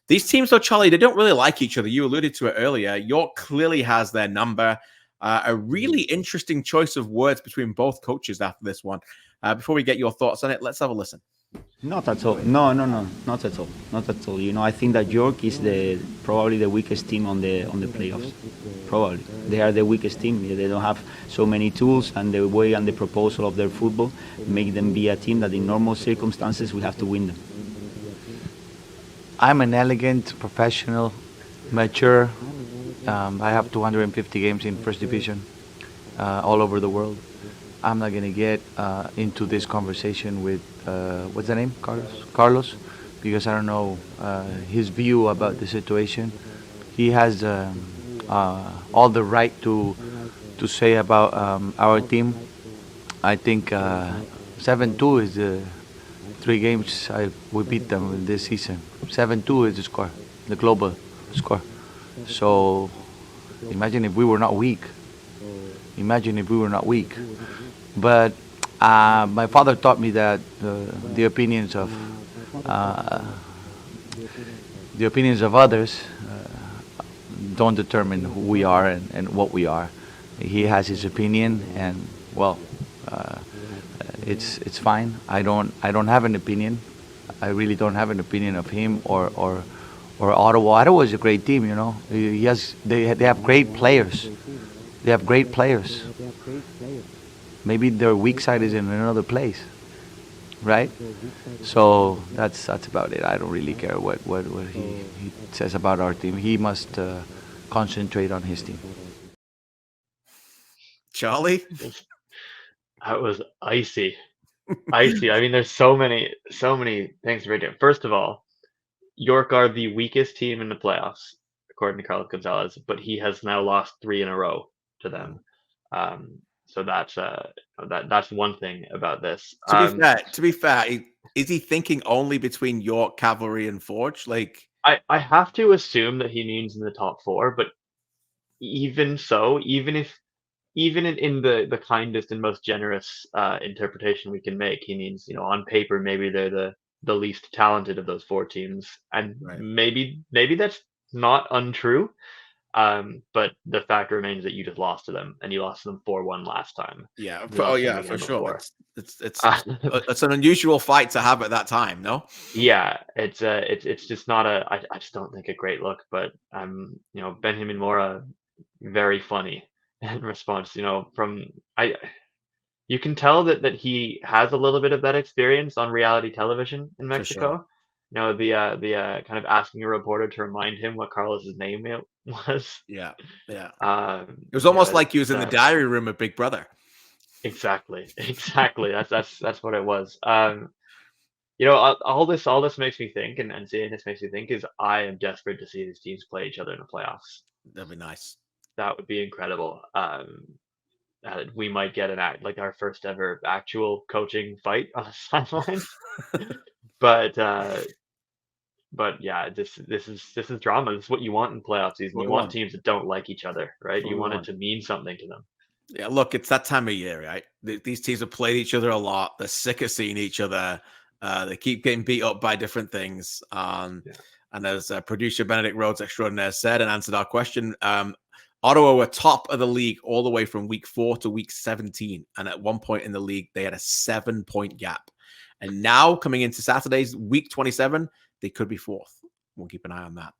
These teams, though, Charlie, they don't really like each other. You alluded to it earlier. York clearly has their number. A really interesting choice of words between both coaches after this one. Before we get your thoughts on it, let's have a listen. Not at all. No, not at all. Not at all. I think that York is probably the weakest team on the playoffs. Probably they are the weakest team. They don't have so many tools, and the way and the proposal of their football make them be a team that in normal circumstances we have to win them. I'm an elegant, professional, mature. I have 250 games in First Division all over the world. I'm not going to get into this conversation with, what's the name? Carlos, because I don't know his view about the situation. He has all the right to say about our team. I think 7-2 is the 3 games we beat them in this season. 7-2 is the score, the global score. So imagine if we were not weak. But my father taught me that the opinions of others don't determine who we are and what we are. He has his opinion, and well, it's fine. I don't have an opinion. I really don't have an opinion of him or Ottawa. Ottawa is a great team, They have great players. Maybe their weak side is in another place, right? So that's about it. I don't really care what he says about our team. He must concentrate on his team. Charlie? That was icy. I mean, there's so many things to break down. First of all, York are the weakest team in the playoffs, according to Carlos González, but he has now lost 3 in a row to them. So that's one thing about this. To be fair, is he thinking only between York, Cavalry, and Forge? I have to assume that he means in the top 4, but even so, even in the kindest and most generous interpretation we can make, he means, on paper maybe they're the least talented of those 4 teams, and right. maybe that's not untrue. But the fact remains that you just lost to them, and you lost to them 4-1 last time. Yeah. For sure. It's an unusual fight to have at that time, no? Yeah, it's just not I just don't think a great look. But Benjamín Mora, very funny in response. You can tell that he has a little bit of that experience on reality television in Mexico. The kind of asking a reporter to remind him what Carlos's name was. Yeah. It was almost like he was in the diary room of Big Brother. Exactly. That's what it was. All this makes me think, and seeing this makes me think, is I am desperate to see these teams play each other in the playoffs. That'd be nice. That would be incredible. We might get our first ever actual coaching fight on the sideline. But yeah, this is drama. This is what you want in playoff season. You want teams that don't like each other, right? You want it to mean something to them. Yeah, look, it's that time of year, right? These teams have played each other a lot. They're sick of seeing each other. They keep getting beat up by different things. And as producer Benedict Rhodes extraordinaire said and answered our question, Ottawa were top of the league all the way from week 4 to week 17. And at one point in the league, they had a 7-point gap. And now coming into Saturday's week 27, they could be 4th. We'll keep an eye on that.